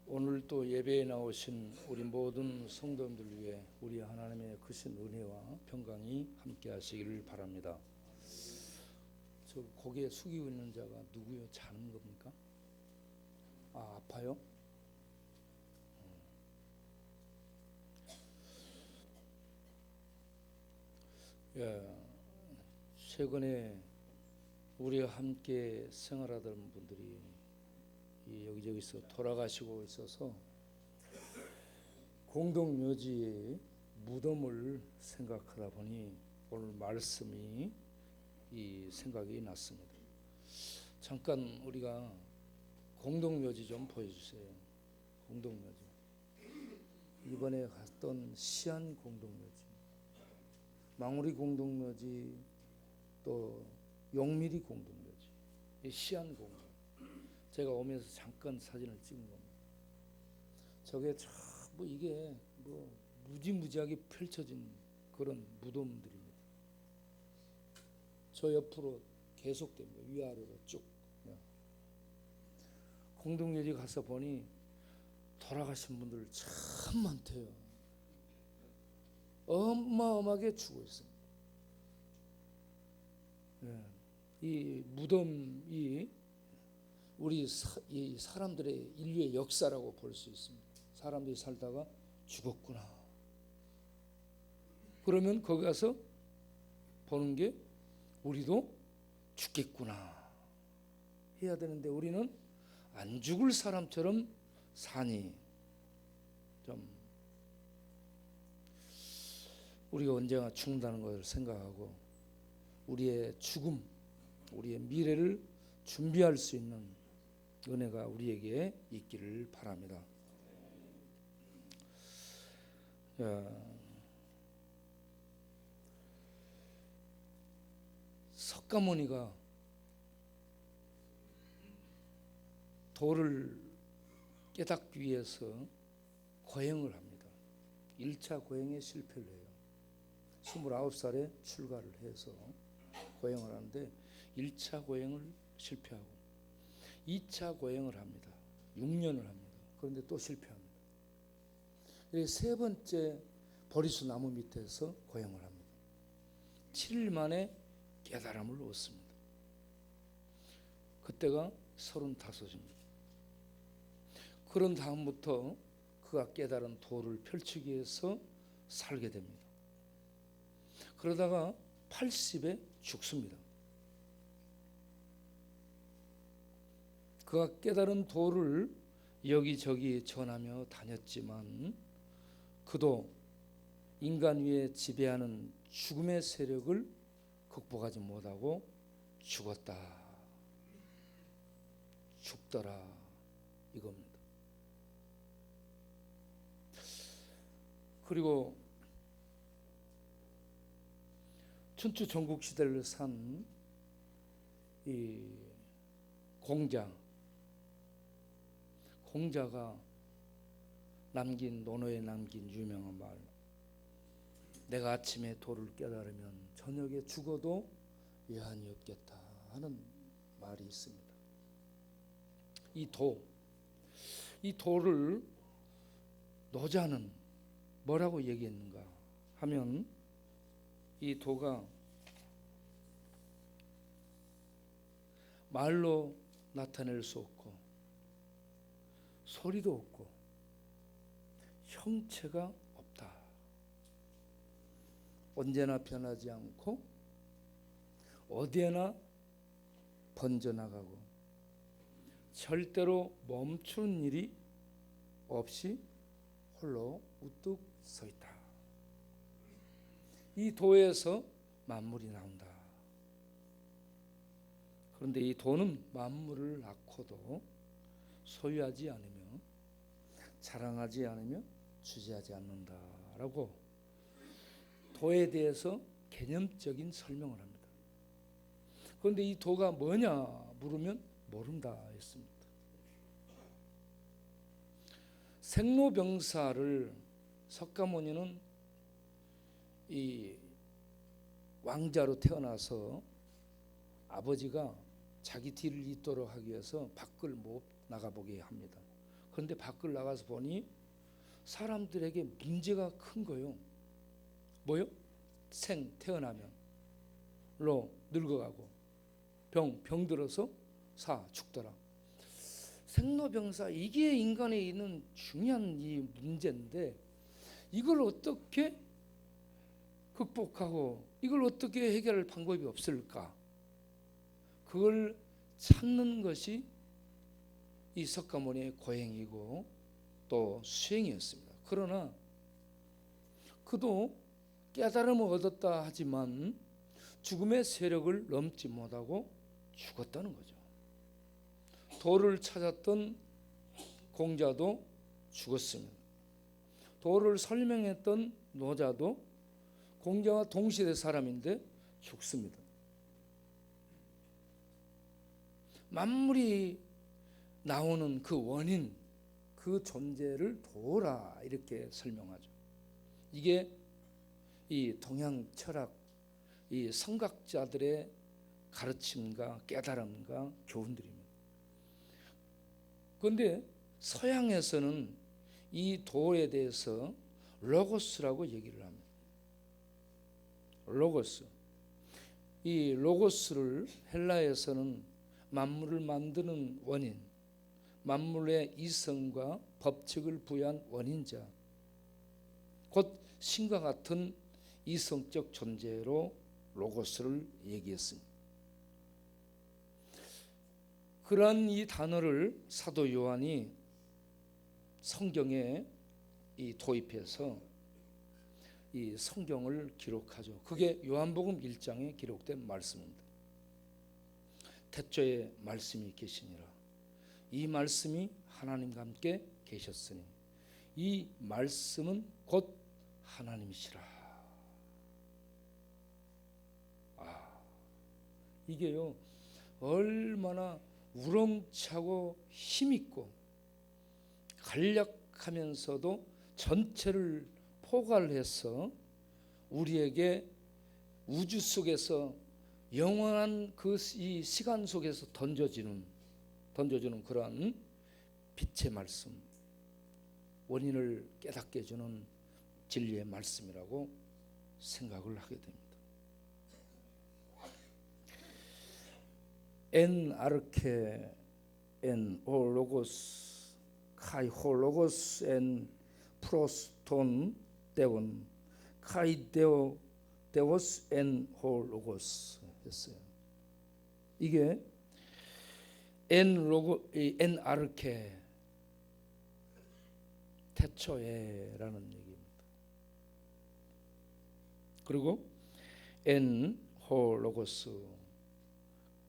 오늘 또 예배에 나오신 우리 모든 성도님들 위해 우리 하나님의 크신 은혜와 평강이 함께 하시기를 바랍니다. 저 고개 숙이고 있는 자가 누구요? 자는 겁니까? 아파요? 예, 최근에 우리와 함께 생활하던 분들이 여기저기서 돌아가시고 있어서 공동묘지의 무덤을 생각하다 보니 오늘 말씀이 생각이 났습니다. 잠깐 우리가 공동묘지 좀 보여주세요. 공동묘지. 이번에 갔던 시안 공동묘지, 망우리 공동묘지, 또 용미리 공동묘지, 시안 공동. 제가 오면서 잠깐 사진을 찍은 겁니다. 저게 참 이게 무지무지하게 펼쳐진 그런 무덤들입니다. 저 옆으로 계속됩니다. 위아래로 쭉. 공동묘지 가서 보니 돌아가신 분들 참 많대요. 어마어마하게 죽어 있습니다. 이 무덤이 우리 이 사람들의 인류의 역사라고 볼 수 있습니다. 사람들이 살다가 죽었구나. 그러면 거기 가서 보는 게 우리도 죽겠구나 해야 되는데 우리는 안 죽을 사람처럼 사니 좀 우리가 언젠가 죽는다는 것을 생각하고 우리의 죽음, 우리의 미래를 준비할 수 있는 은혜가 우리에게 있기를 바랍니다. 석가모니가 도를 깨닫기 위해서 고행을 합니다. 1차 고행에 실패를 해요. 29살에 출가를 해서 고행을 하는데 1차 고행을 실패하고 2차 고행을 합니다. 6년을 합니다. 그런데 또 실패합니다. 세 번째 보리수 나무 밑에서 고행을 합니다. 7일 만에 깨달음을 얻습니다. 그때가 35입니다. 그런 다음부터 그가 깨달은 도를 펼치기 위해서 살게 됩니다. 그러다가 80에 죽습니다. 그가 깨달은 도를 여기저기 전하며 다녔지만 그도 인간 위에 지배하는 죽음의 세력을 극복하지 못하고 죽었다. 죽더라 이겁니다. 그리고 춘추 전국시대를 산 이 공자가 논어에 남긴 유명한 말, 내가 아침에 도를 깨달으면 저녁에 죽어도 여한이 없겠다 하는 말이 있습니다. 이 도를 노자는 뭐라고 얘기했는가 하면 이 도가 말로 나타낼 수 없고 소리도 없고 형체가 없다. 언제나 변하지 않고 어디에나 번져나가고 절대로 멈추는 일이 없이 홀로 우뚝 서 있다. 이 도에서 만물이 나온다. 그런데 이 도는 만물을 낳고도 소유하지 않으며 자랑하지 않으며 주지하지 않는다라고 도에 대해서 개념적인 설명을 합니다. 그런데 이 도가 뭐냐 물으면 모른다 했습니다. 생로병사를 석가모니는 이 왕자로 태어나서 아버지가 자기 뒤를 잇도록 하기 위해서 밖을 못 나가보게 합니다. 그런데 밖을 나가서 보니 사람들에게 문제가 큰 거요. 뭐요? 태어나면 늙어가고 병들어서 죽더라. 생로병사, 이게 인간에 있는 중요한 이 문제인데 이걸 어떻게 극복하고 이걸 어떻게 해결할 방법이 없을까? 그걸 찾는 것이 이 석가모니의 고행이고 또 수행이었습니다. 그러나 그도 깨달음을 얻었다 하지만 죽음의 세력을 넘지 못하고 죽었다는 거죠. 도를 찾았던 공자도 죽었습니다. 도를 설명했던 노자도 공자와 동시대 사람인데 죽습니다. 만물이 나오는 그 원인, 그 존재를 도라 이렇게 설명하죠. 이게 이 동양 철학, 이 성각자들의 가르침과 깨달음과 교훈들입니다. 그런데 서양에서는 이 도에 대해서 로고스라고 얘기를 합니다. 로고스. 이 로고스를 헬라에서는 만물을 만드는 원인, 만물의 이성과 법칙을 부여한 원인자, 곧 신과 같은 이성적 존재로 로고스를 얘기했습니다. 그러한 이 단어를 사도 요한이 성경에 도입해서 이 성경을 기록하죠. 그게 요한복음 1장에 기록된 말씀입니다. 태초에 말씀이 계시니라. 이 말씀이 하나님과 함께 계셨으니 이 말씀은 곧 하나님이시라. 이게요 얼마나 우렁차고 힘있고 간략하면서도 전체를 포괄해서 우리에게 우주 속에서 영원한 그 이 시간 속에서 던져주는 그러한 빛의 말씀, 원인을 깨닫게 해주는 진리의 말씀이라고 생각을 하게 됩니다. 엔 아르케 엔 오 로고스 카이 호 로고스 엔 프로스톤 데온 카이 데오 데오스 엔 호 로고스 했어요. 이게 엔 아르케 태초에라는 얘기입니다. 그리고 엔 호 로고스,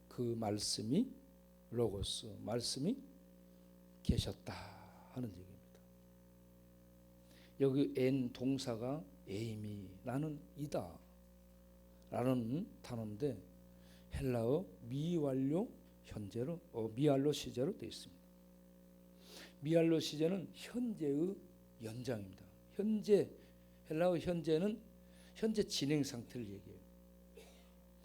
그 말씀이 로고스, 말씀이 계셨다 하는 얘기입니다. 여기 엔 동사가 에이미, 나는 이다 라는 단어인데 헬라어 미완료 현재로 미알로 시제로 되어 있습니다. 미알로 시제는 현재의 연장입니다. 헬라어 현재는 현재 진행 상태를 얘기해요.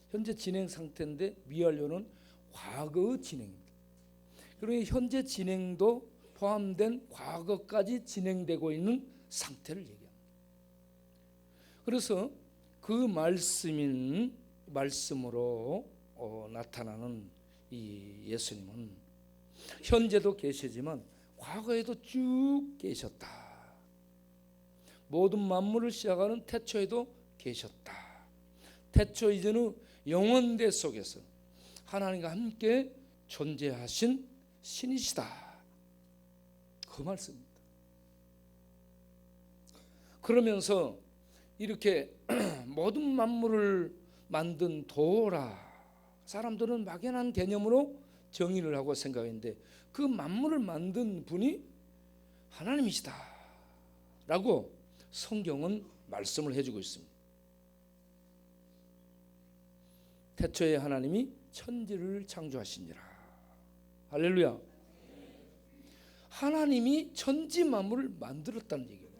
현재 진행 상태인데 미완료는 과거의 진행입니다. 그러니 현재 진행도 포함된 과거까지 진행되고 있는 상태를 얘기합니다. 그래서 그 말씀으로 나타나는 이 예수님은 현재도 계시지만 과거에도 쭉 계셨다. 모든 만물을 시작하는 태초에도 계셨다. 태초 이전의 영원대 속에서 하나님과 함께 존재하신 신이시다. 그 말씀입니다. 그러면서 이렇게 모든 만물을 만든 도라, 사람들은 막연한 개념으로 정의를 하고 생각했는데 그 만물을 만든 분이 하나님이시다 라고 성경은 말씀을 해주고 있습니다. 태초에 하나님이 천지를 창조하시니라. 할렐루야. 하나님이 천지 만물을 만들었다는 얘기입니다.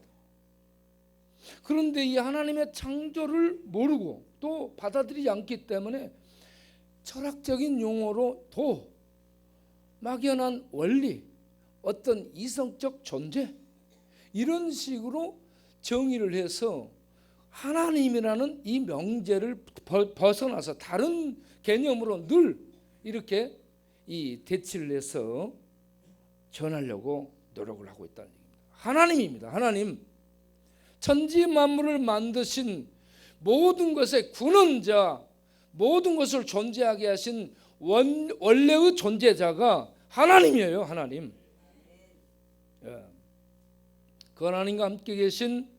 그런데 이 하나님의 창조를 모르고 또 받아들이지 않기 때문에 철학적인 용어로 도, 막연한 원리, 어떤 이성적 존재, 이런 식으로 정의를 해서 하나님이라는 이 명제를 벗어나서 다른 개념으로 늘 이렇게 이 대치를 해서 전하려고 노력을 하고 있다는 얘기입니다. 하나님입니다. 하나님, 천지 만물을 만드신 모든 것의 근원자, 모든 것을 존재하게 하신 원래의 존재자가 하나님이에요. 하나님. 그 하나님과 함께 계신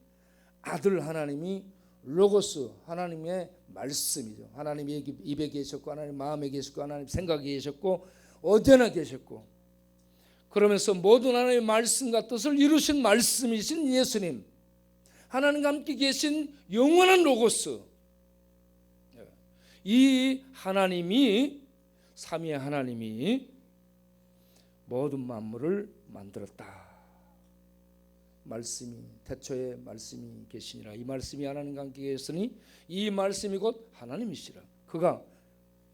아들 하나님이 로고스, 하나님의 말씀이죠. 하나님의 입에 계셨고, 하나님 마음에 계셨고, 하나님 생각에 계셨고, 어디나 계셨고, 그러면서 모든 하나님의 말씀과 뜻을 이루신 말씀이신 예수님, 하나님과 함께 계신 영원한 로고스, 이 하나님이, 삼위의 하나님이 모든 만물을 만들었다. 말씀이, 태초에 말씀이 계시니라. 이 말씀이 하나님과 함께 계셨으니 이 말씀이 곧 하나님이시라. 그가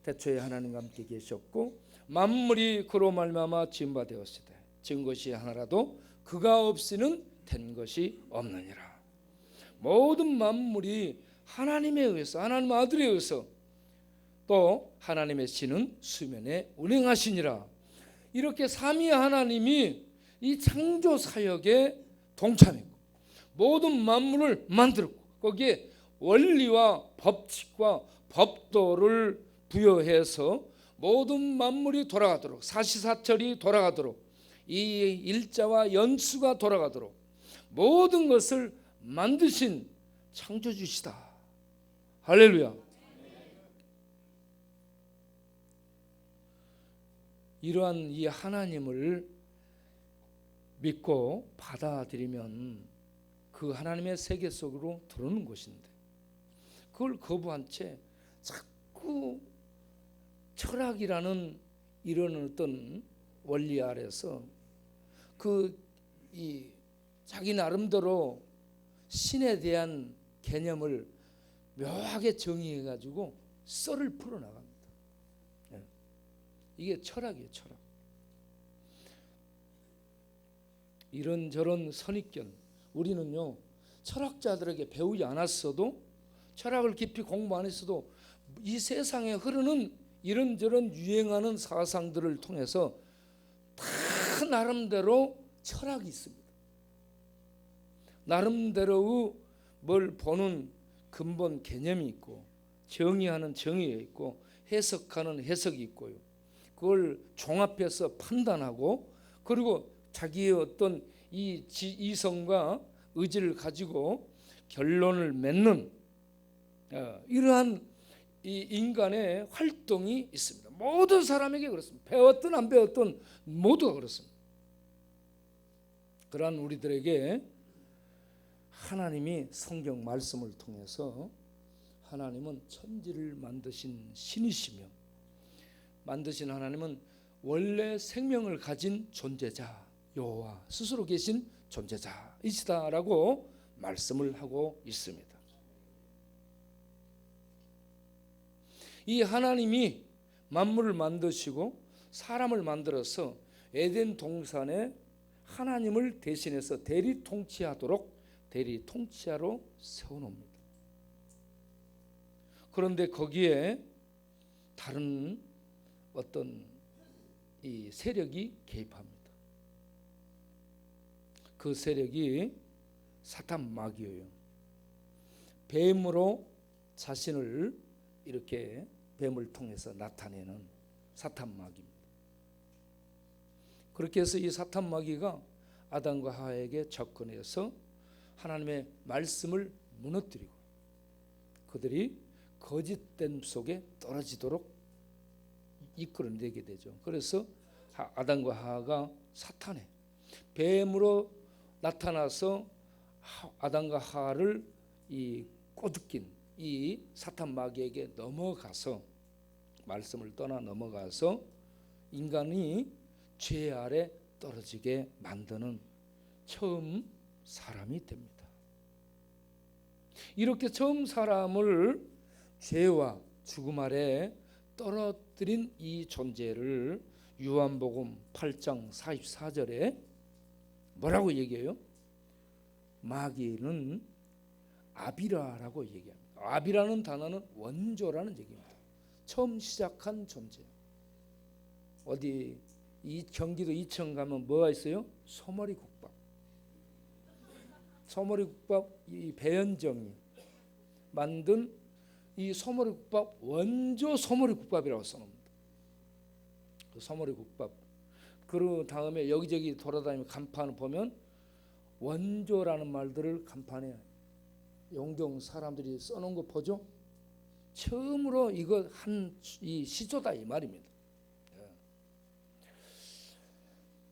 태초에 하나님과 함께 계셨고 만물이 그로 말미암아 지은 바 되었으되 지은 것이 하나라도 그가 없이는 된 것이 없느니라. 모든 만물이 하나님에 의해서, 하나님 아들에 의해서, 또 하나님의 신은 수면에 운행하시니라. 이렇게 삼위 하나님이 이 창조 사역에 동참했고 모든 만물을 만들었고 거기에 원리와 법칙과 법도를 부여해서 모든 만물이 돌아가도록, 사시사철이 돌아가도록, 이 일자와 연수가 돌아가도록 모든 것을 만드신 창조주시다. 할렐루야. 이러한 이 하나님을 믿고 받아들이면 그 하나님의 세계 속으로 들어오는 것인데 그걸 거부한 채 자꾸 철학이라는 이런 어떤 원리 아래서 이 자기 나름대로 신에 대한 개념을 묘하게 정의해 가지고 썰을 풀어 나갑니다. 이게 철학이에요, 철학. 이런저런 선입견, 우리는요 철학자들에게 배우지 않았어도, 철학을 깊이 공부 안 했어도 이 세상에 흐르는 이런저런 유행하는 사상들을 통해서 다 나름대로 철학이 있습니다. 나름대로의 뭘 보는 근본 개념이 있고, 정의하는 정의가 있고, 해석하는 해석이 있고요. 그걸 종합해서 판단하고, 그리고 자기의 어떤 이 이성과 의지를 가지고 결론을 맺는 이러한 이 인간의 활동이 있습니다. 모든 사람에게 그렇습니다. 배웠든 안 배웠든 모두가 그렇습니다. 그러한 우리들에게 하나님이 성경 말씀을 통해서 하나님은 천지를 만드신 신이시며, 만드신 하나님은 원래 생명을 가진 존재자, 여호와 스스로 계신 존재자이시다라고 말씀을 하고 있습니다. 이 하나님이 만물을 만드시고 사람을 만들어서 에덴 동산에 하나님을 대신해서 대리 통치하도록 대리 통치하러 세워놓습니다. 그런데 거기에 다른 어떤 이 세력이 개입합니다. 그 세력이 사탄 마귀예요. 뱀으로 자신을 이렇게 뱀을 통해서 나타내는 사탄 마귀입니다. 그렇게 해서 이 사탄 마귀가 아담과 하와에게 접근해서 하나님의 말씀을 무너뜨리고 그들이 거짓됨 속에 떨어지도록 이끌어내게 되죠. 그래서 아담과 하와가 사탄의 뱀으로 나타나서 아담과 하와를 이 꼬드긴 이 사탄 마귀에게 넘어가서, 말씀을 떠나 넘어가서 인간이 죄 아래 떨어지게 만드는 처음 사람이 됩니다. 이렇게 처음 사람을 죄와 죽음 아래 떨어뜨린 이 존재를 요한복음 8장 44절에 뭐라고 얘기해요? 마귀는 아비라라고 얘기합니다. 아비라는 단어는 원조라는 얘기입니다. 처음 시작한 존재. 어디 이 경기도 이천 가면 뭐가 있어요? 소머리국밥. 소머리국밥 이 배현정이 만든 이 소머리국밥 원조 소머리국밥이라고 써놓습니다. 그 소머리국밥. 그 다음에 여기저기 돌아다니면 간판을 보면 원조라는 말들을 간판에 용경 사람들이 써놓은 거 보죠? 처음으로 이거 한 이 시조다 이 말입니다.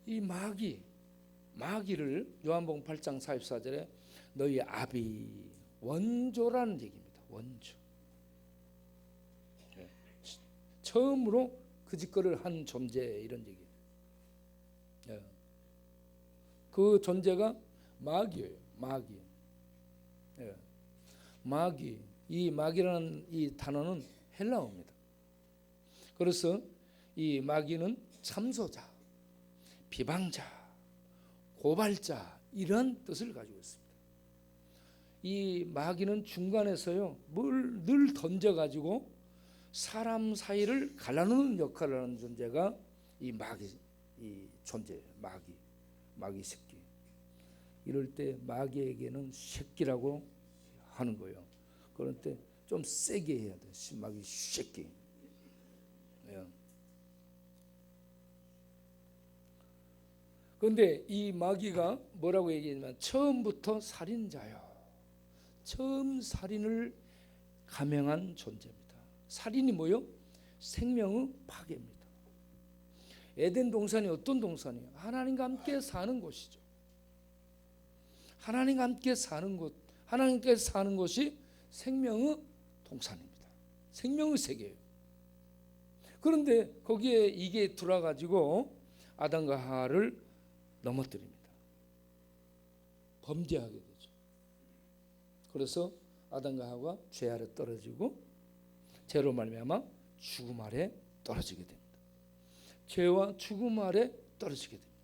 이 마귀를 요한복음 8장 44절에 너희 아비 원조라는 얘기입니다. 원조. 처음으로 그 짓거리를 한 존재 이런 얘기예요. 그 존재가 마귀예요. 마귀. 이 마귀라는 이 단어는 헬라어입니다. 그래서 이 마귀는 참소자, 비방자, 고발자 이런 뜻을 가지고 있습니다. 이 마귀는 중간에서요 뭘 늘 던져가지고 사람 사이를 갈라놓는 역할을 하는 존재가 이 마귀, 이 존재, 마귀 새끼. 이럴 때 마귀에게는 새끼라고 하는 거예요. 그럴 때 좀 세게 해야 돼. 마귀 새끼. 그런데 이 마귀가 뭐라고 얘기했냐면 처음부터 살인자요. 처음 살인을 감행한 존재입니다. 살인이 뭐요? 생명의 파괴입니다. 에덴 동산이 어떤 동산이에요? 하나님과 함께 사는 곳이죠. 하나님과 함께 사는 곳, 하나님께 사는 곳이 생명의 동산입니다. 생명의 세계예요. 그런데 거기에 이게 들어와가지고 아담과 하와를 넘어뜨립니다. 범죄하게 되죠. 그래서 아담과 하와가 죄 아래 떨어지고 죄로 말미암아 죽음 아래 떨어지게 됩니다. 죄와 죽음 아래 떨어지게 됩니다.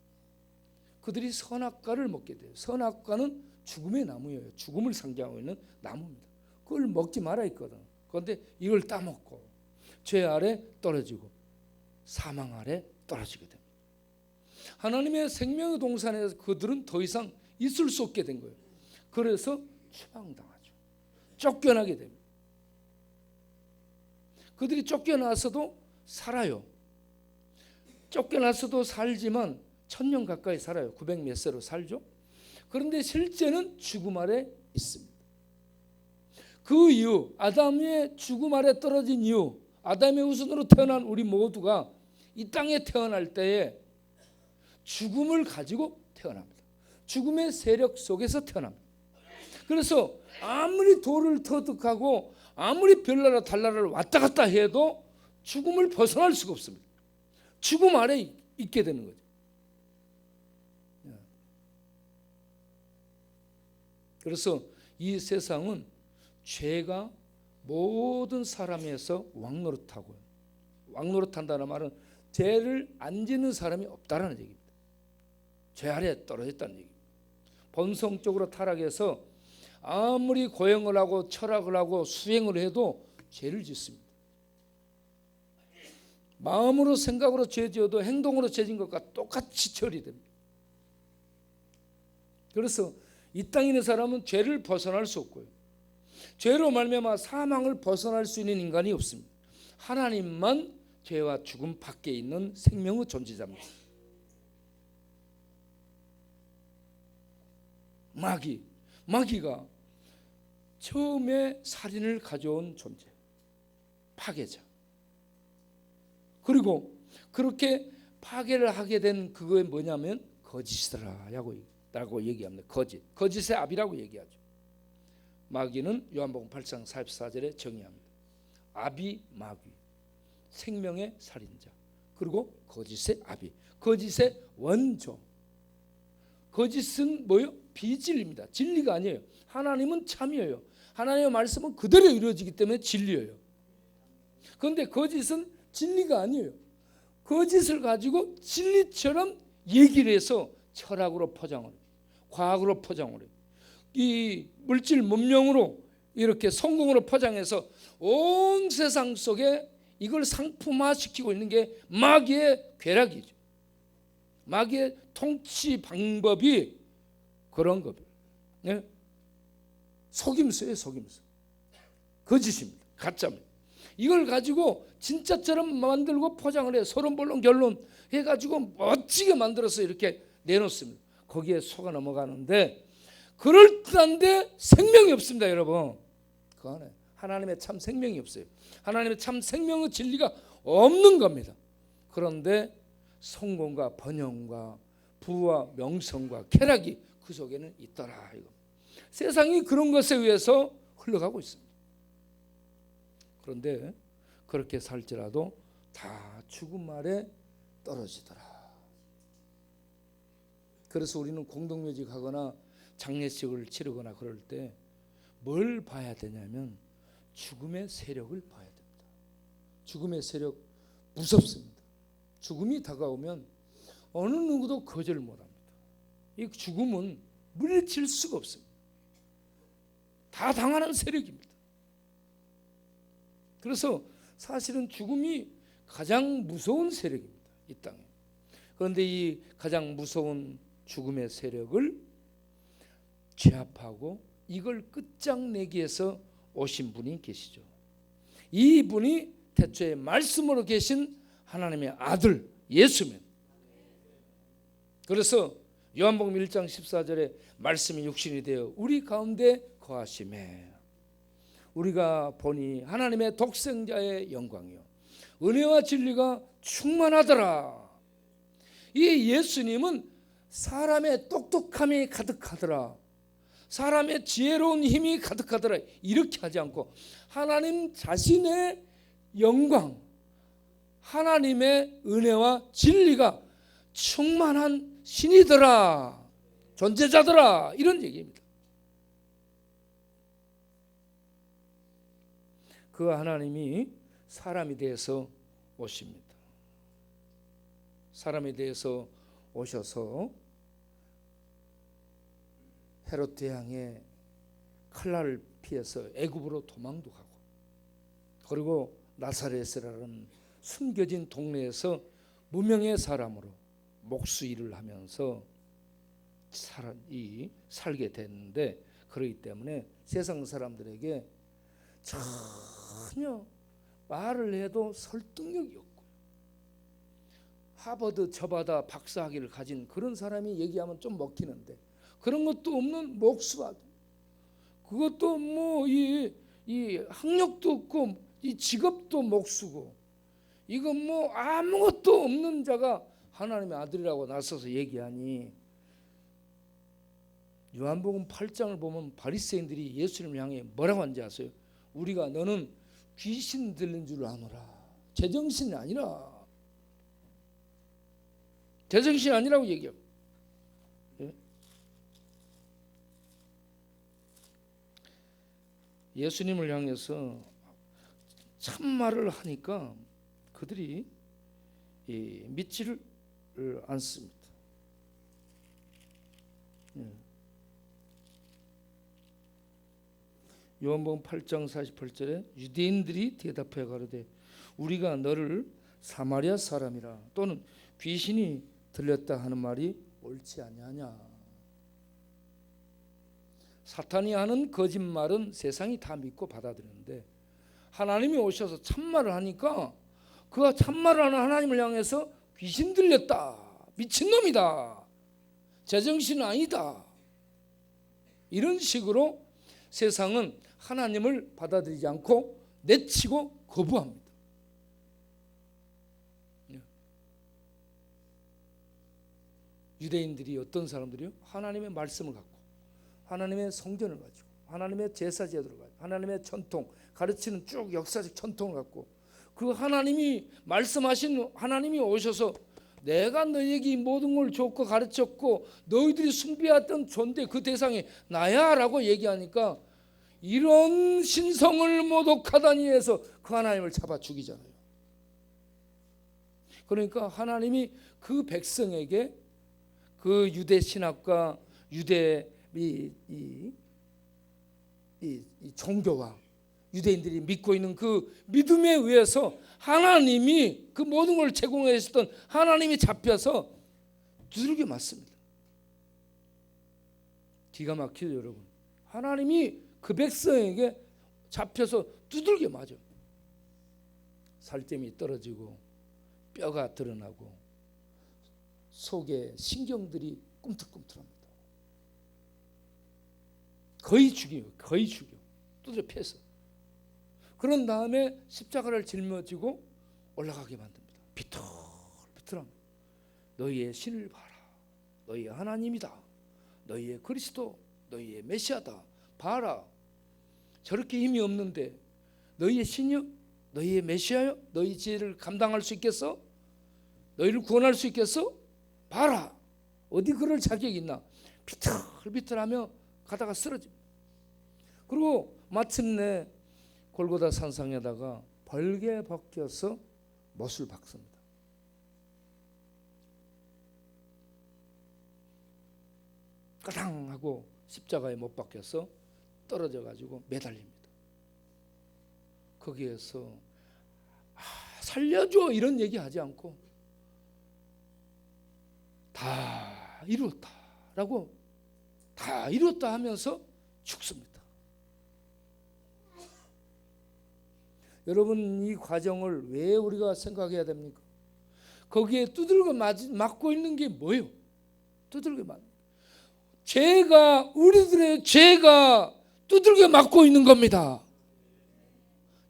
그들이 선악과를 먹게 돼요. 선악과는 죽음의 나무예요. 죽음을 상징하고 있는 나무입니다. 그걸 먹지 말아 있거든. 그런데 이걸 따먹고 죄 아래 떨어지고 사망 아래 떨어지게 됩니다. 하나님의 생명의 동산에서 그들은 더 이상 있을 수 없게 된 거예요. 그래서 추방당하죠. 쫓겨나게 됩니다. 그들이 쫓겨나서도 살아요. 쫓겨나서도 살지만 1000년 가까이 살아요. 900 몇 세로 살죠. 그런데 실제는 죽음 아래 있습니다. 그 이후 아담의 죽음 아래 떨어진 이후 아담의 후손으로 태어난 우리 모두가 이 땅에 태어날 때에 죽음을 가지고 태어납니다. 죽음의 세력 속에서 태어납니다. 그래서 아무리 돌을 터득하고 아무리 별나라 달나라를 왔다 갔다 해도 죽음을 벗어날 수가 없습니다. 죽음 아래 있게 되는 거죠. 그래서 이 세상은 죄가 모든 사람에서 왕노릇하고요. 왕노릇한다는 말은 죄를 안 짓는 사람이 없다라는 얘기입니다. 죄 아래 떨어졌다는 얘기입니다. 본성적으로 타락해서 아무리 고행을 하고 철학을 하고 수행을 해도 죄를 짓습니다. 마음으로 생각으로 죄 지어도 행동으로 죄 진 것과 똑같이 처리됩니다. 그래서 이 땅에 있는 사람은 죄를 벗어날 수 없고요. 죄로 말미암아 사망을 벗어날 수 있는 인간이 없습니다. 하나님만 죄와 죽음 밖에 있는 생명의 존재자입니다. 마귀가 처음에 살인을 가져온 존재, 파괴자. 그리고 그렇게 파괴를 하게 된 그거에 뭐냐면 거짓이라고 얘기합니다. 거짓의 아비라고 얘기하죠. 마귀는 요한복음 8장 44절에 정의합니다. 아비 마귀, 생명의 살인자, 그리고 거짓의 아비, 거짓의 원조. 거짓은 뭐요? 비진리입니다. 진리가 아니에요. 하나님은 참이에요. 하나님의 말씀은 그대로 이루어지기 때문에 진리예요. 그런데 거짓은 진리가 아니에요. 거짓을 가지고 진리처럼 얘기를 해서 철학으로 포장을 해요. 과학으로 포장을 해요. 이 물질 문명으로 이렇게 성공으로 포장해서 온 세상 속에 이걸 상품화시키고 있는 게 마귀의 괴락이죠. 마귀의 통치 방법이 그런 겁니다. 네? 속임수예요, 속임수. 거짓입니다. 가짜입니다. 이걸 가지고 진짜처럼 만들고 포장을 해요. 서론본론 결론 해가지고 멋지게 만들어서 이렇게 내놓습니다. 거기에 속아 넘어가는데 그럴듯한데 생명이 없습니다, 여러분. 그 안에 하나님의 참 생명이 없어요. 하나님의 참 생명의 진리가 없는 겁니다. 그런데 성공과 번영과 부와 명성과 쾌락이 그 속에는 있더라. 이거. 세상이 그런 것에 의해서 흘러가고 있습니다. 그런데 그렇게 살지라도 다 죽음 아래 떨어지더라. 그래서 우리는 공동묘직하거나 장례식을 치르거나 그럴 때 뭘 봐야 되냐면 죽음의 세력을 봐야 됩니다. 죽음의 세력 무섭습니다. 죽음이 다가오면 어느 누구도 거절을 못합니다. 이 죽음은 물리칠 수가 없습니다. 다 당하는 세력입니다. 그래서 사실은 죽음이 가장 무서운 세력입니다, 이 땅에. 그런데 이 가장 무서운 죽음의 세력을 제압하고 이걸 끝장내기 위해서 오신 분이 계시죠. 이 분이 태초에 말씀으로 계신 하나님의 아들 예수입니다. 그래서 요한복음 1장 14절에 말씀이 육신이 되어 우리 가운데 거하시매 우리가 보니 하나님의 독생자의 영광이요 은혜와 진리가 충만하더라. 이 예수님은 사람의 똑똑함이 가득하더라, 사람의 지혜로운 힘이 가득하더라, 이렇게 하지 않고 하나님 자신의 영광, 하나님의 은혜와 진리가 충만한 신이더라, 존재자더라, 이런 얘기입니다. 그 하나님이 사람이 되어서 오십니다. 사람이 되어서 오셔서 헤롯 왕의 칼날을 피해서 애굽으로 도망도 가고, 그리고 나사렛이라는 숨겨진 동네에서 무명의 사람으로 목수 일을 하면서 살게 됐는데, 그렇기 때문에 세상 사람들에게 전혀 말을 해도 설득력이 없고, 하버드 저바다 박사학위를 가진 그런 사람이 얘기하면 좀 먹히는데 그런 것도 없는 목수가, 그것도 뭐 이 학력도 없고 이 직업도 목수고, 이건 뭐 아무것도 없는 자가 하나님의 아들이라고 나서서 얘기하니, 요한복음 8장을 보면 바리새인들이 예수님을 향해 뭐라고 하는지 아세요? 우리가 너는 귀신 들린 줄 아노라. 제정신이 아니라, 제정신이 아니라고 얘기해요. 예? 예수님을 향해서 참말을 하니까 그들이 믿지를 않습니다. 요한복음 8장 48절에 유대인들이 대답해 가로되 우리가 너를 사마리아 사람이라 또는 귀신이 들렸다 하는 말이 옳지 아니하냐. 사탄이 하는 거짓말은 세상이 다 믿고 받아들이는데, 하나님이 오셔서 참말을 하니까 그가 참말을 하는 하나님을 향해서 귀신 들렸다, 미친놈이다, 제정신은 아니다, 이런 식으로 세상은 하나님을 받아들이지 않고 내치고 거부합니다. 유대인들이 어떤 사람들이요? 하나님의 말씀을 갖고, 하나님의 성전을 가지고, 하나님의 제사 제도를 가지고, 하나님의 전통, 가르치는 쭉 역사적 전통을 갖고, 그 하나님이 말씀하신 하나님이 오셔서 내가 너에게 이 모든 걸 줬고 가르쳤고 너희들이 숭배했던 존재 그 대상이 나야 라고 얘기하니까, 이런 신성을 모독하다니 해서 그 하나님을 잡아 죽이잖아요. 그러니까 하나님이 그 백성에게 그 유대 신학과 유대 이 종교와 유대인들이 믿고 있는 그 믿음에 의해서 하나님이 그 모든 걸 제공해 주셨던 하나님이 잡혀서 두들겨 맞습니다. 기가 막히죠, 여러분. 하나님이 그 백성에게 잡혀서 두들겨 맞아. 살점이 떨어지고 뼈가 드러나고 속에 신경들이 꿈틀꿈틀합니다. 거의 죽여요. 거의 죽여. 두드려 패서. 그런 다음에 십자가를 짊어지고 올라가게 만듭니다. 비틀비틀합니다. 너희의 신을 봐라. 너희의 하나님이다. 너희의 그리스도, 너희의 메시아다. 봐라. 저렇게 힘이 없는데 너희의 신이요? 너희의 메시아요? 너희 죄를 감당할 수 있겠어? 너희를 구원할 수 있겠어? 봐라. 어디 그럴 자격이 있나? 비틀비틀하며 가다가 쓰러집니다. 그리고 마침내 골고다 산상에다가 벌게 벗겨서 못을 박습니다. 까당 하고 십자가에 못 박혀서 떨어져 가지고 매달립니다. 거기에서 살려줘 이런 얘기하지 않고 다 이루었다라고 다 이루었다 하면서 죽습니다. 여러분, 이 과정을 왜 우리가 생각해야 됩니까? 거기에 두들겨 맞고 있는 게 뭐예요? 두들겨 맞는 죄가, 우리들의 죄가 두들겨 맞고 있는 겁니다.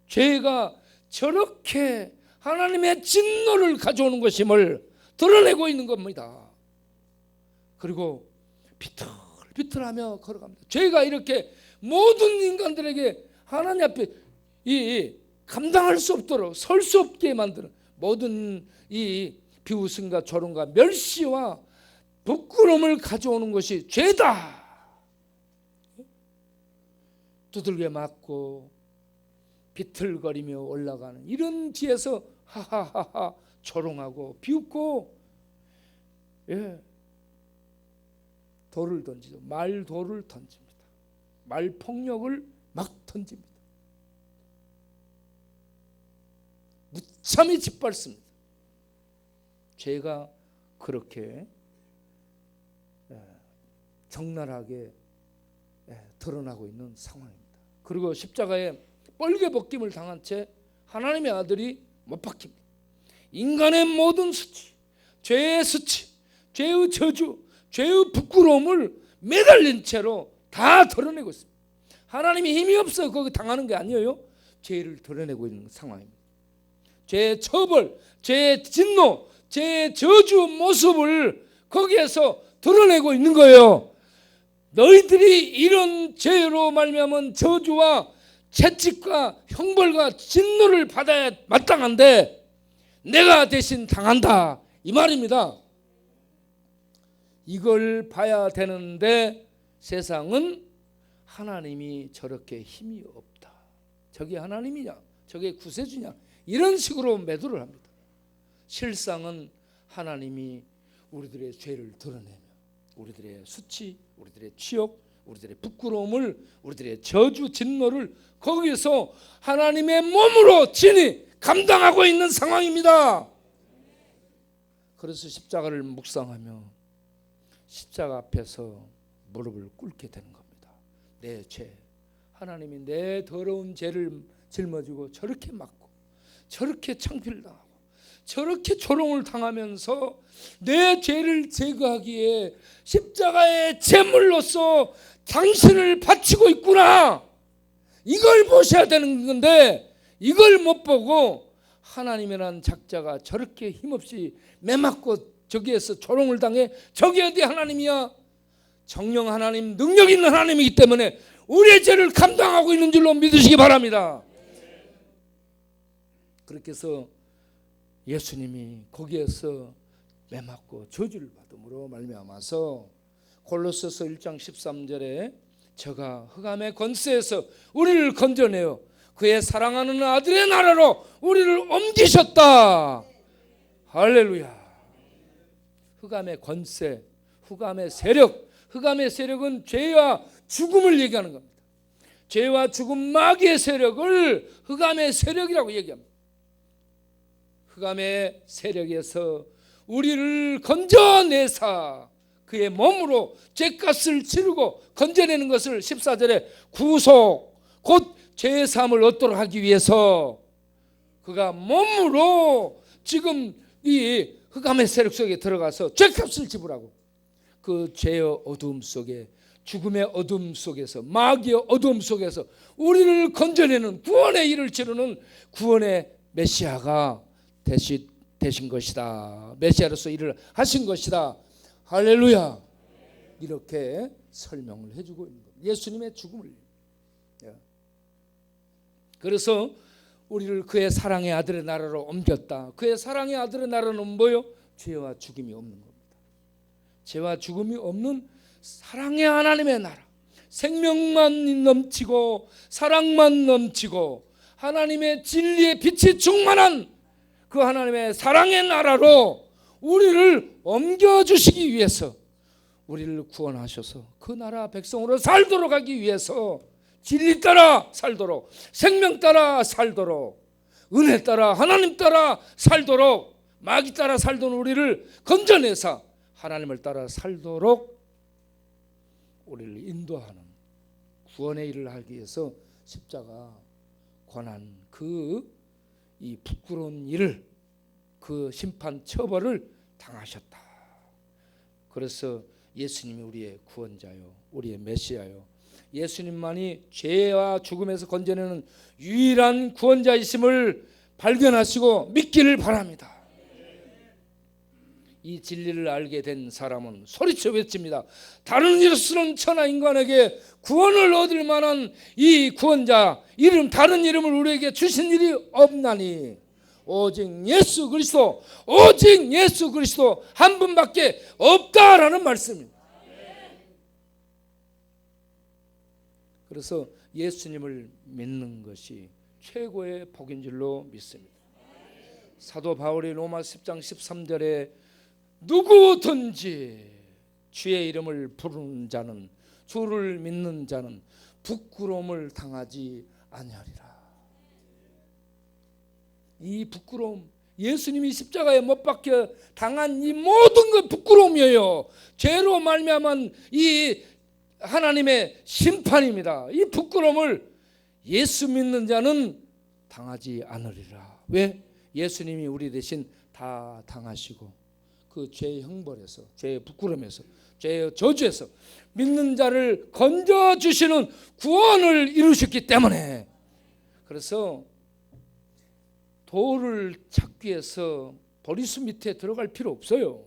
죄가 저렇게 하나님의 진노를 가져오는 것임을 드러내고 있는 겁니다. 그리고 비틀비틀하며 걸어갑니다. 죄가 이렇게 모든 인간들에게 하나님 앞에 감당할 수 없도록 설 수 없게 만드는 모든 이 비웃음과 조롱과 멸시와 부끄러움을 가져오는 것이 죄다. 두들겨 맞고 비틀거리며 올라가는 이런 뒤에서 하하하하 조롱하고 비웃고 돌을 던지죠. 말돌을 던집니다. 말폭력을 막 던집니다. 무참히 짓밟습니다. 죄가 그렇게 적나라하게 드러나고 있는 상황입니다. 그리고 십자가에 뻘게 벗김을 당한 채 하나님의 아들이 못 박힙니다. 인간의 모든 수치, 죄의 수치, 죄의 저주, 죄의 부끄러움을 매달린 채로 다 드러내고 있습니다. 하나님이 힘이 없어 거기 당하는 게 아니에요. 죄를 드러내고 있는 상황입니다. 죄의 처벌, 죄의 진노, 죄의 저주 모습을 거기에서 드러내고 있는 거예요. 너희들이 이런 죄로 말미암은 저주와 채찍과 형벌과 진노를 받아야 마땅한데 내가 대신 당한다 이 말입니다. 이걸 봐야 되는데 세상은 하나님이 저렇게 힘이 없다. 저게 하나님이냐? 저게 구세주냐? 이런 식으로 매도를 합니다. 실상은 하나님이 우리들의 죄를 드러내며 우리들의 수치, 우리들의 치욕, 우리들의 부끄러움을, 우리들의 저주, 진노를 거기서 하나님의 몸으로 친히 감당하고 있는 상황입니다. 그래서 십자가를 묵상하며 십자가 앞에서 무릎을 꿇게 되는 겁니다. 내 죄, 하나님이 내 더러운 죄를 짊어지고 저렇게 맞고 저렇게 창피를 당하고 저렇게 조롱을 당하면서 내 죄를 제거하기에 십자가의 제물로서 당신을 바치고 있구나. 이걸 보셔야 되는 건데 이걸 못 보고 하나님이라는 작자가 저렇게 힘없이 매맞고 저기에서 조롱을 당해 저게 어디 하나님이야? 정령 하나님, 능력 있는 하나님이기 때문에 우리의 죄를 감당하고 있는 줄로 믿으시기 바랍니다. 그렇게 해서 예수님이 거기에서 매맞고 저주를 받음으로 말미암아서 골로새서 1장 13절에 저가 흑암의 권세에서 우리를 건져내어 그의 사랑하는 아들의 나라로 우리를 옮기셨다. 할렐루야. 흑암의 권세, 흑암의 세력, 흑암의 세력은 죄와 죽음을 얘기하는 겁니다. 죄와 죽음, 마귀의 세력을 흑암의 세력이라고 얘기합니다. 흑암의 세력에서 우리를 건져내사 그의 몸으로 죄값을 치르고 건져내는 것을 14절에 구속, 곧 죄사함을 얻도록 하기 위해서 그가 몸으로 지금 이 흑암의 세력 속에 들어가서 죄값을 지불하고 그 죄의 어두움 속에, 죽음의 어둠 속에서, 마귀의 어둠 속에서 우리를 건져내는 구원의 일을 치르는 구원의 메시아가 되신 것이다. 메시아로서 일을 하신 것이다. 할렐루야. 이렇게 설명을 해주고 있는 겁니다. 예수님의 죽음을. 그래서 우리를 그의 사랑의 아들의 나라로 옮겼다. 그의 사랑의 아들의 나라는 뭐요? 죄와 죽음이 없는 겁니다. 죄와 죽음이 없는 사랑의 하나님의 나라, 생명만 넘치고 사랑만 넘치고 하나님의 진리의 빛이 충만한 그 하나님의 사랑의 나라로 우리를 옮겨주시기 위해서 우리를 구원하셔서 그 나라 백성으로 살도록 하기 위해서 진리 따라 살도록, 생명 따라 살도록, 은혜 따라 하나님 따라 살도록, 마귀 따라 살던 우리를 건져내사 하나님을 따라 살도록 우리를 인도하는 구원의 일을 하기 위해서 십자가 권한 이 부끄러운 일을, 그 심판 처벌을 당하셨다. 그래서 예수님이 우리의 구원자요, 우리의 메시아요, 예수님만이 죄와 죽음에서 건져내는 유일한 구원자이심을 발견하시고 믿기를 바랍니다. 이 진리를 알게 된 사람은 소리쳐 외칩니다. 다른 이로서는 천하 인간에게 구원을 얻을 만한 이 구원자 이름, 다른 이름을 우리에게 주신 일이 없나니 오직 예수 그리스도, 오직 예수 그리스도 한 분밖에 없다라는 말씀입니다. 그래서 예수님을 믿는 것이 최고의 복인 줄로 믿습니다. 사도 바울이 로마 10장 13절에 누구든지 주의 이름을 부르는 자는, 주를 믿는 자는 부끄러움을 당하지 아니하리라. 이 부끄러움, 예수님이 십자가에 못 박혀 당한 이 모든 것 부끄러움이에요. 죄로 말미암은 이 하나님의 심판입니다. 이 부끄러움을 예수 믿는 자는 당하지 않으리라. 왜? 예수님이 우리 대신 다 당하시고 그 죄의 형벌에서, 죄의 부끄러움에서, 죄의 저주에서 믿는 자를 건져주시는 구원을 이루셨기 때문에. 그래서 돌을 찾기 위해서 보리수 밑에 들어갈 필요 없어요.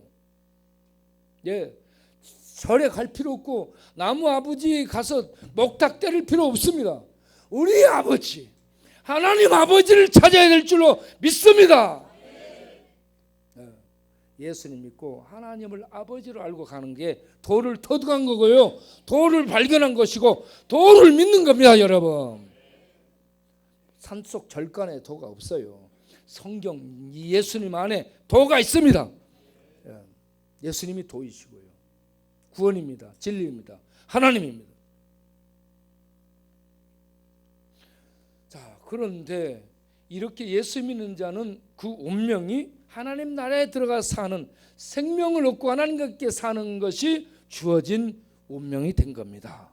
절에 갈 필요 없고 나무 아버지 가서 목탁 때릴 필요 없습니다. 우리 아버지, 하나님 아버지를 찾아야 될 줄로 믿습니다. 예수님 믿고 하나님을 아버지로 알고 가는 게 돌을 터득한 거고요, 돌을 발견한 것이고 돌을 믿는 겁니다. 여러분, 산속 절간에 도가 없어요. 성경 예수님 안에 도가 있습니다. 예수님이 도이시고요, 구원입니다, 진리입니다, 하나님입니다. 자, 그런데 이렇게 예수 믿는 자는 그 운명이 하나님 나라에 들어가 사는, 생명을 얻고 하나님께 사는 것이 주어진 운명이 된 겁니다.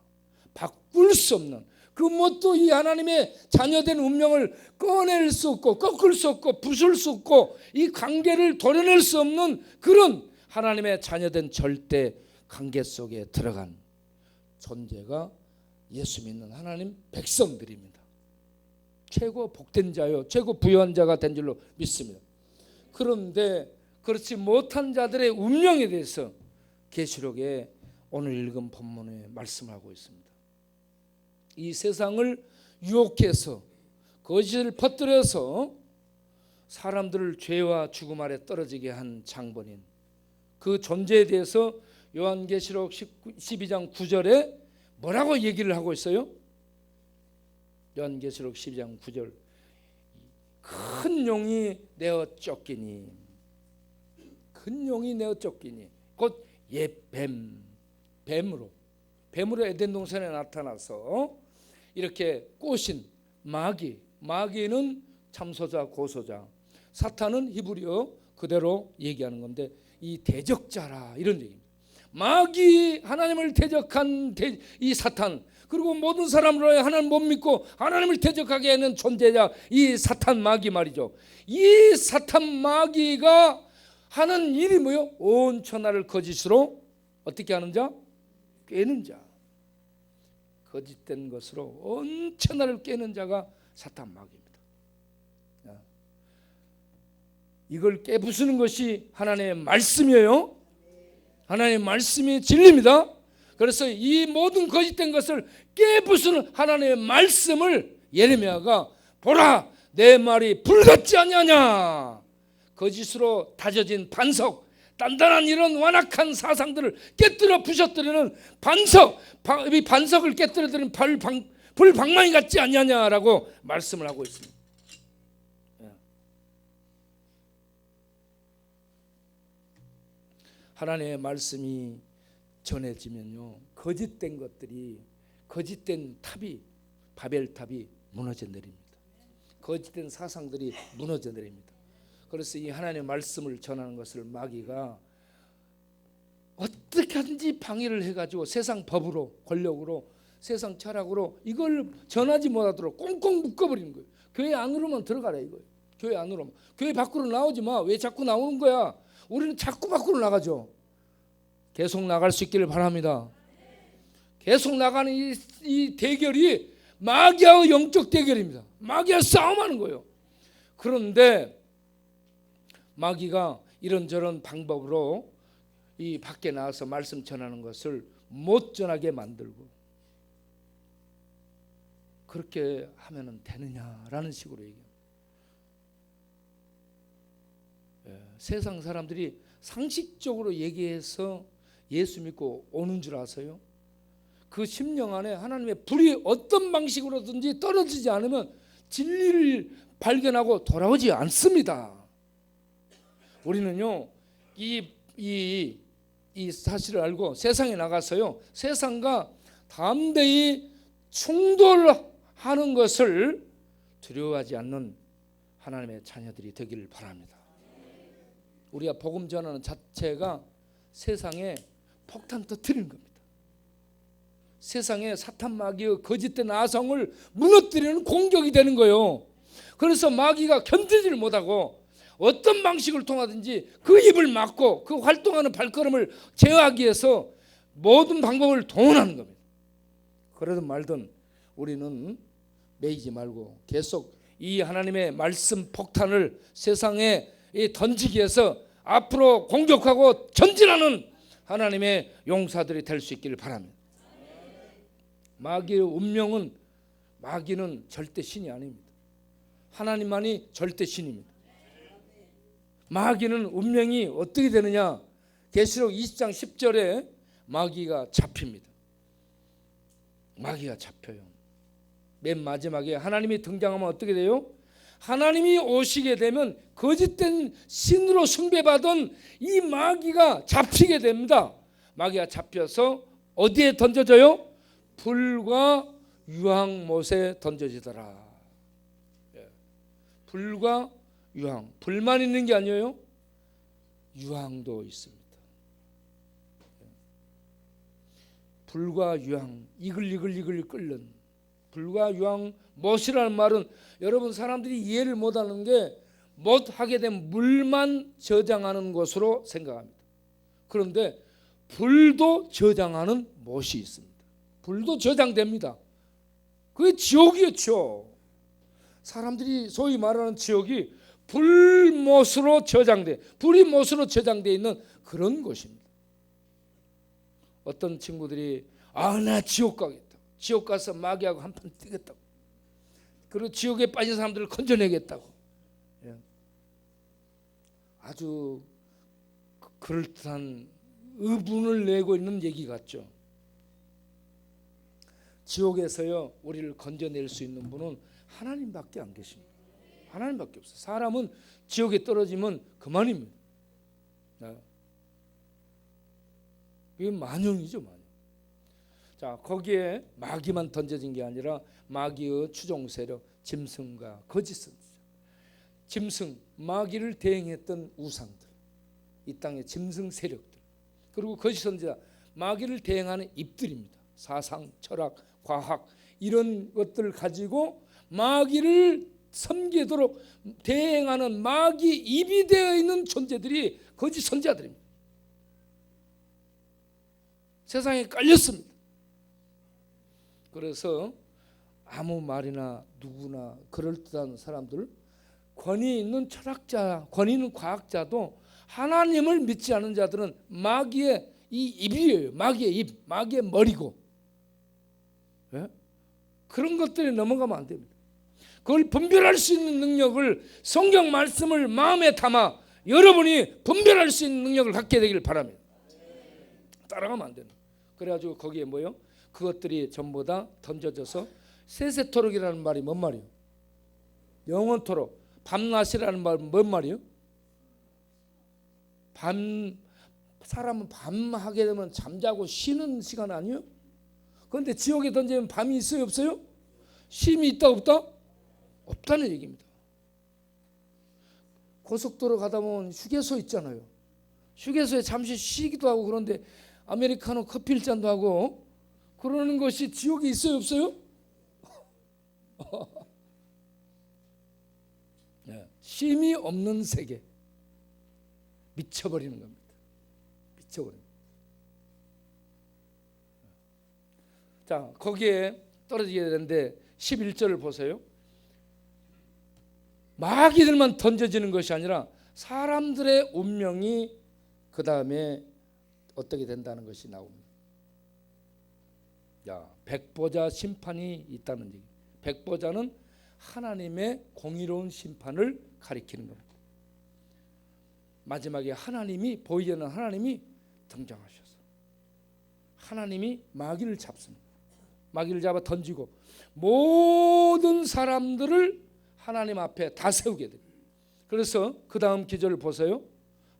바꿀 수 없는, 그 무엇도 이 하나님의 자녀된 운명을 꺼낼 수 없고 꺾을 수 없고 부술 수 없고 이 관계를 도려낼 수 없는 그런 하나님의 자녀된 절대 관계 속에 들어간 존재가 예수 믿는 하나님 백성들입니다. 최고 복된 자요, 최고 부유한 자가 된 줄로 믿습니다. 그런데 그렇지 못한 자들의 운명에 대해서 계시록에 오늘 읽은 본문에 말씀하고 있습니다. 이 세상을 유혹해서 거짓을 퍼뜨려서 사람들을 죄와 죽음 아래 떨어지게 한 장본인, 그 존재에 대해서 요한계시록 12장 9절에 뭐라고 얘기를 하고 있어요? 요한계시록 12장 9절, 큰 용이 내어 쫓기니, 큰 용이 내어 쫓기니 곧 옛뱀, 뱀으로 에덴 동산에 나타나서 이렇게 꼬신 마귀는 참소자 고소자, 사탄은 히브리어 그대로 얘기하는 건데 이 대적자라 이런 얘기입니다. 마귀, 하나님을 대적한 이 사탄, 그리고 모든 사람으로 하나님 못 믿고 하나님을 대적하게 하는 존재자 이 사탄 마귀 말이죠. 이 사탄 마귀가 하는 일이 뭐요? 온 천하를 거짓으로 어떻게 하는 자? 깨는 자. 거짓된 것으로 온 천하를 깨는 자가 사탄 마귀입니다. 이걸 깨부수는 것이 하나님의 말씀이에요. 하나님의 말씀이 진리입니다. 그래서 이 모든 거짓된 것을 깨부수는 하나님의 말씀을 예레미야가 보라, 내 말이 불같지 아니하냐. 거짓으로 다져진 반석, 단단한 이런 완악한 사상들을 깨뜨려 부셔뜨리는 반석, 이 반석을 깨뜨려드리는 불방망이 같지 아니하냐라고 말씀을 하고 있습니다. 하나님의 말씀이 전해지면요, 거짓된 것들이, 거짓된 탑이, 바벨탑이 무너져 내립니다. 거짓된 사상들이 무너져 내립니다. 그래서 이 하나님의 말씀을 전하는 것을 마귀가 어떻게 하든지 방해를 해가지고 세상 법으로, 권력으로, 세상 철학으로 이걸 전하지 못하도록 꽁꽁 묶어버리는 거예요. 교회 안으로만 들어가라 이거예요. 교회 안으로만. 교회 밖으로 나오지 마. 왜 자꾸 나오는 거야? 우리는 자꾸 밖으로 나가죠. 계속 나갈 수 있기를 바랍니다. 계속 나가는 이 대결이 마귀와의 영적 대결입니다. 마귀와 싸움하는 거예요. 그런데 마귀가 이런저런 방법으로 이 밖에 나와서 말씀 전하는 것을 못 전하게 만들고, 그렇게 하면 되느냐라는 식으로 얘기합니다. 세상 사람들이 상식적으로 얘기해서 예수 믿고 오는 줄 아세요? 그 심령 안에 하나님의 불이 어떤 방식으로든지 떨어지지 않으면 진리를 발견하고 돌아오지 않습니다. 우리는요, 이 사실을 알고 세상에 나가서요, 세상과 담대히 충돌하는 것을 두려워하지 않는 하나님의 자녀들이 되기를 바랍니다. 우리가 복음 전하는 자체가 세상에 폭탄 터뜨리는 겁니다. 세상에 사탄 마귀의 거짓된 아성을 무너뜨리는 공격이 되는 거예요. 그래서 마귀가 견디지를 못하고 어떤 방식을 통하든지 그 입을 막고 그 활동하는 발걸음을 제어하기 위해서 모든 방법을 동원하는 겁니다. 그러든 말든 우리는 매이지 말고 계속 이 하나님의 말씀 폭탄을 세상에 던지기 위해서 앞으로 공격하고 전진하는 하나님의 용사들이 될 수 있기를 바랍니다. 마귀의 운명은, 마귀는 절대 신이 아닙니다. 하나님만이 절대 신입니다. 마귀는 운명이 어떻게 되느냐? 계시록 20장 10절에 마귀가 잡힙니다. 마귀가 잡혀요. 맨 마지막에 하나님이 등장하면 어떻게 돼요? 하나님이 오시게 되면 거짓된 신으로 숭배받은 이 마귀가 잡히게 됩니다. 마귀가 잡혀서 어디에 던져져요? 불과 유황못에 던져지더라. 불과 유황, 불만 있는 게 아니에요. 유황도 있습니다. 불과 유황, 이글이글 끓는 불과 유황 못이라는 말은 여러분 사람들이 이해를 못하는 게 못하게 된 물만 저장하는 것으로 생각합니다. 그런데 불도 저장하는 못이 있습니다. 불도 저장됩니다. 그게 지옥이었죠. 사람들이 소위 말하는 지옥이 불못으로 저장돼, 불이 못으로 저장되어 있는 그런 곳입니다. 어떤 친구들이 나 지옥 가겠다, 지옥 가서 마귀하고 한판 뛰겠다고, 그리고 지옥에 빠진 사람들을 건져내겠다고, 아주 그럴듯한 의분을 내고 있는 얘기 같죠. 지옥에서요 우리를 건져낼 수 있는 분은 하나님밖에 안 계십니다. 하나님밖에 없어요. 사람은 지옥에 떨어지면 그만입니다. 이게 만용이죠, 만용. 자, 거기에 마귀만 던져진 게 아니라 마귀의 추종 세력, 짐승과 거짓 선지자, 짐승, 마귀를 대행했던 우상들, 이 땅의 짐승 세력들, 그리고 거짓 선지자, 마귀를 대행하는 입들입니다. 사상, 철학, 과학 이런 것들을 가지고 마귀를 섬기도록 대행하는 마귀 입이 되어 있는 존재들이 거짓 선지자들입니다. 세상에 깔렸습니다. 그래서 아무 말이나 누구나 그럴듯한 사람들, 권위 있는 철학자, 권위 있는 과학자도 하나님을 믿지 않은 자들은 마귀의 이 입이에요. 마귀의 입, 마귀의 머리고, 예? 그런 것들에 넘어가면 안 됩니다. 그걸 분별할 수 있는 능력을, 성경 말씀을 마음에 담아 여러분이 분별할 수 있는 능력을 갖게 되길 바랍니다. 따라가면 안 됩니다. 그래가지고 거기에 뭐요? 그것들이 전부 다 던져져서 세세토록이라는 말이 뭔 말이에요? 영원토록. 밤낮이라는 말은 뭔 말이에요? 사람은 밤 하게 되면 잠자고 쉬는 시간 아니에요? 그런데 지옥에 던지면 밤이 있어요, 없어요? 쉼이 있다, 없다? 없다는 얘기입니다. 고속도로 가다 보면 휴게소 있잖아요. 휴게소에 잠시 쉬기도 하고, 그런데 아메리카노 커피 1잔도 하고 그러는 것이 지옥에 있어요, 없어요? 네. 쉼이 없는 세계, 미쳐버리는 겁니다. 미쳐버리는. 자, 거기에 떨어지게 되는데 11절을 보세요. 마귀들만 던져지는 것이 아니라 사람들의 운명이 그 다음에 어떻게 된다는 것이 나옵니다. 야, 백보자 심판이 있다는 얘기. 백보자는 하나님의 공의로운 심판을 가리키는 겁니다. 마지막에 하나님이, 보이는 하나님이 등장하셔서 하나님이 마귀를 잡습니다. 마귀를 잡아 던지고 모든 사람들을 하나님 앞에 다 세우게 됩니다. 그래서 그 다음 기절을 보세요.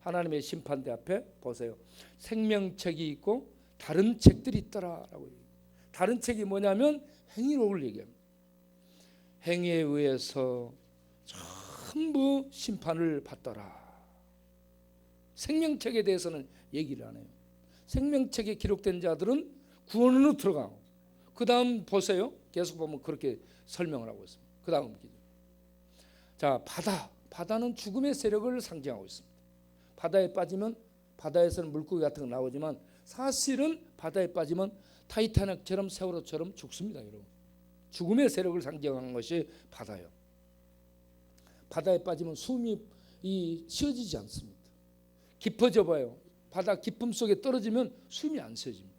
하나님의 심판대 앞에 보세요. 생명책이 있고 다른 책들이 있더라라고 얘기해요. 다른 책이 뭐냐면 행위록을 얘기합니다. 행위에 의해서 전부 심판을 받더라. 생명책에 대해서는 얘기를 안 해요. 생명책에 기록된 자들은 구원으로 들어가고, 그 다음 보세요. 계속 보면 그렇게 설명을 하고 있습니다. 그 다음 기절. 자, 바다는 죽음의 세력을 상징하고 있습니다. 바다에 빠지면, 바다에서는 물고기 같은 거 나오지만 사실은 바다에 빠지면 타이타닉처럼 세월호처럼 죽습니다, 여러분. 죽음의 세력을 상징하는 것이 바다예요. 바다에 빠지면 숨이 쉬어지지 않습니다. 깊어져 봐요. 바다 깊음 속에 떨어지면 숨이 안 쉬어집니다.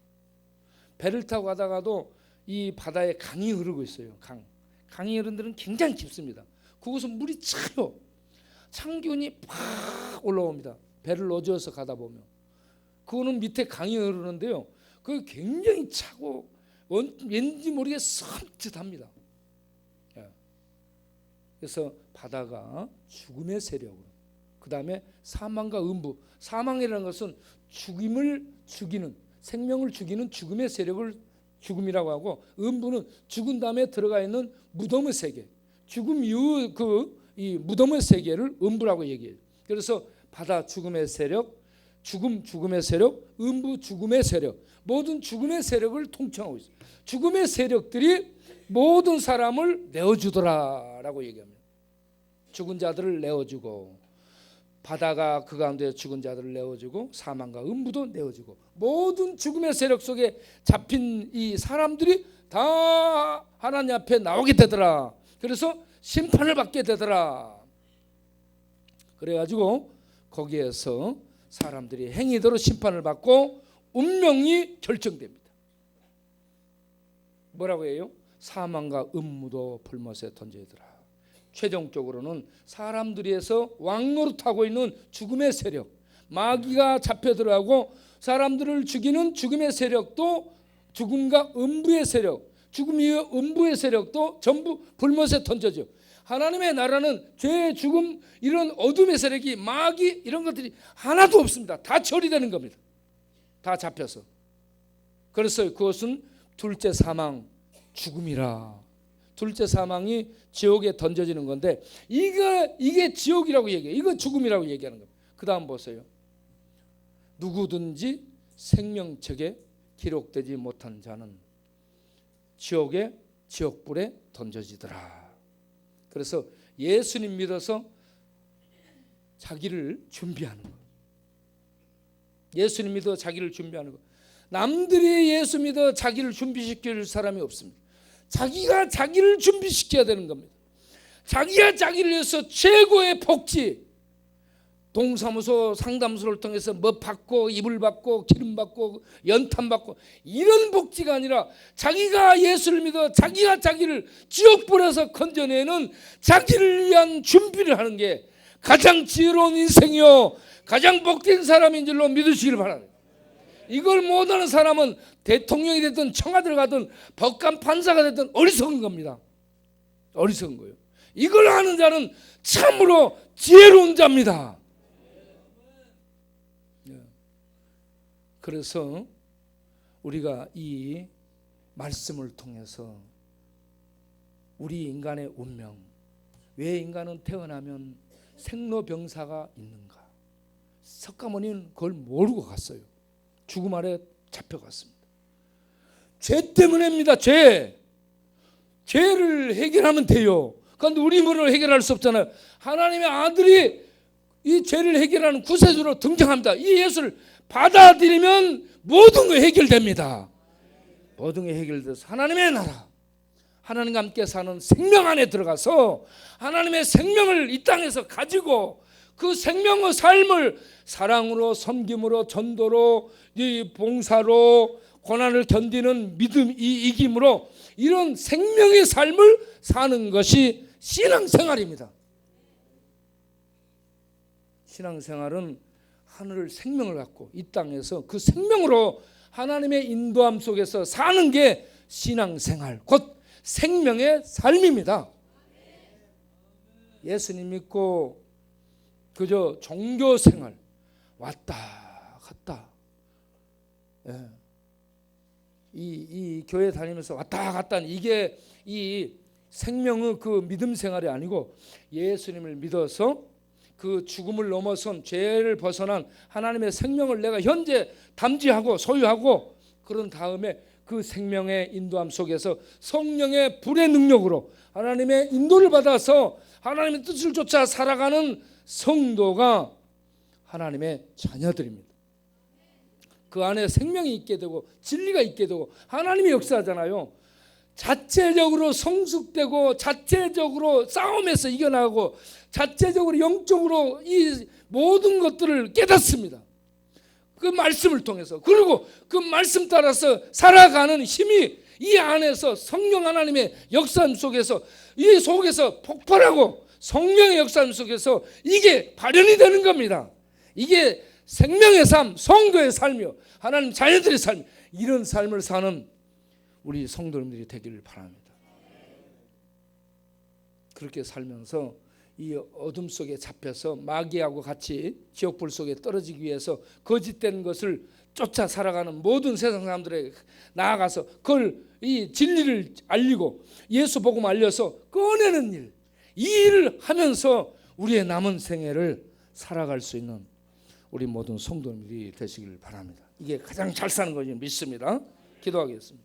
배를 타고 가다가도 이 바다에 강이 흐르고 있어요. 강이 흐르는 데는 굉장히 깊습니다. 그곳은 물이 차요. 찬기운이 팍 올라옵니다. 배를 어저어서 가다 보면 그거는 밑에 강이 흐르는데요, 그게 굉장히 차고 왠지 모르게 섬찟합니다. 그래서 바다가 죽음의 세력으로, 그 다음에 사망과 음부, 사망이라는 것은 죽임을 죽이는, 생명을 죽이는 죽음의 세력을 죽음이라고 하고, 음부는 죽은 다음에 들어가 있는 무덤의 세계, 죽음 이후 이 무덤의 세계를 음부라고 얘기해요. 그래서 바다 죽음의 세력, 죽음의 세력, 음부 죽음의 세력, 모든 죽음의 세력을 통칭하고 있어요. 죽음의 세력들이 모든 사람을 내어주더라라고 얘기합니다. 죽은 자들을 내어주고, 바다가 그 가운데 죽은 자들을 내어주고, 사망과 음부도 내어주고, 모든 죽음의 세력 속에 잡힌 이 사람들이 다 하나님 앞에 나오게 되더라. 그래서 심판을 받게 되더라. 그래가지고 거기에서 사람들이 행위대로 심판을 받고 운명이 결정됩니다. 뭐라고 해요? 사망과 음부도 불못에 던져지더라. 최종적으로는 사람들에서 왕노릇하고 있는 죽음의 세력, 마귀가 잡혀 들어가고 사람들을 죽이는 죽음의 세력도, 죽음과 음부의 세력, 죽음 이후 음부의 세력도 전부 불못에 던져져. 하나님의 나라는 죄, 죽음, 이런 어둠의 세력이, 마귀 이런 것들이 하나도 없습니다. 다 처리되는 겁니다. 다 잡혀서. 그래서 그것은 둘째 사망, 죽음이라. 둘째 사망이 지옥에 던져지는 건데 이게 지옥이라고 얘기해요. 이거 죽음이라고 얘기하는 겁니다. 그 다음 보세요. 누구든지 생명책에 기록되지 못한 자는 지옥에, 지옥불에 던져지더라. 그래서 예수님 믿어서 자기를 준비하는 거. 예수님 믿어 자기를 준비하는 거. 남들이 예수 믿어 자기를 준비시킬 사람이 없습니다. 자기가 자기를 준비시켜야 되는 겁니다. 자기가 자기를 위해서 최고의 복지, 동사무소, 상담소를 통해서 뭐 받고, 이불 받고, 기름 받고, 연탄 받고, 이런 복지가 아니라 자기가 예수를 믿어 자기가 자기를 지옥불에서 건져내는 자기를 위한 준비를 하는 게 가장 지혜로운 인생이요, 가장 복된 사람인 줄로 믿으시길 바랍니다. 이걸 못하는 사람은 대통령이 됐든 청와대를 가든 법관 판사가 됐든 어리석은 겁니다. 어리석은 거예요. 이걸 아는 자는 참으로 지혜로운 자입니다. 그래서 우리가 이 말씀을 통해서 우리 인간의 운명, 왜 인간은 태어나면 생로병사가 있는가? 석가모니는 그걸 모르고 갔어요. 죽음 아래 잡혀갔습니다. 죄 때문입니다. 죄를 해결하면 돼요. 그런데 우리 몸으로 해결할 수 없잖아요. 하나님의 아들이 이 죄를 해결하는 구세주로 등장합니다. 이 예수를 받아들이면 모든 게 해결됩니다. 모든 게 해결돼서 하나님의 나라, 하나님과 함께 사는 생명 안에 들어가서 하나님의 생명을 이 땅에서 가지고 그 생명의 삶을 사랑으로, 섬김으로, 전도로, 이 봉사로, 고난을 견디는 믿음, 이 이김으로 이런 생명의 삶을 사는 것이 신앙생활입니다. 신앙생활은 하늘 생명을 갖고 이 땅에서 그 생명으로 하나님의 인도함 속에서 사는 게 신앙생활, 곧 생명의 삶입니다. 예수님 믿고 그저 종교생활 왔다 갔다, 이 교회 다니면서 왔다 갔다, 이게 이 생명의 그 믿음 생활이 아니고 예수님을 믿어서 그 죽음을 넘어선 죄를 벗어난 하나님의 생명을 내가 현재 담지하고 소유하고, 그런 다음에 그 생명의 인도함 속에서 성령의 불의 능력으로 하나님의 인도를 받아서 하나님의 뜻을 쫓아 살아가는 성도가 하나님의 자녀들입니다. 그 안에 생명이 있게 되고 진리가 있게 되고 하나님이 역사하잖아요. 자체적으로 성숙되고 자체적으로 싸움에서 이겨나가고 자체적으로 영적으로 이 모든 것들을 깨닫습니다. 그 말씀을 통해서. 그리고 그 말씀 따라서 살아가는 힘이 이 안에서 성령 하나님의 역사함 속에서, 이 속에서 폭발하고 성령의 역사함 속에서 이게 발현이 되는 겁니다. 이게 생명의 삶, 성도의 삶이요, 하나님 자녀들의 삶, 이런 삶을 사는 우리 성도님들이 되기를 바랍니다. 그렇게 살면서 이 어둠 속에 잡혀서 마귀하고 같이 지옥불 속에 떨어지기 위해서 거짓된 것을 쫓아 살아가는 모든 세상 사람들에게 나아가서 그걸, 이 진리를 알리고 예수 복음 알려서 꺼내는 일, 이 일을 하면서 우리의 남은 생애를 살아갈 수 있는 우리 모든 성도님들이 되시길 바랍니다. 이게 가장 잘 사는 것을 믿습니다. 기도하겠습니다.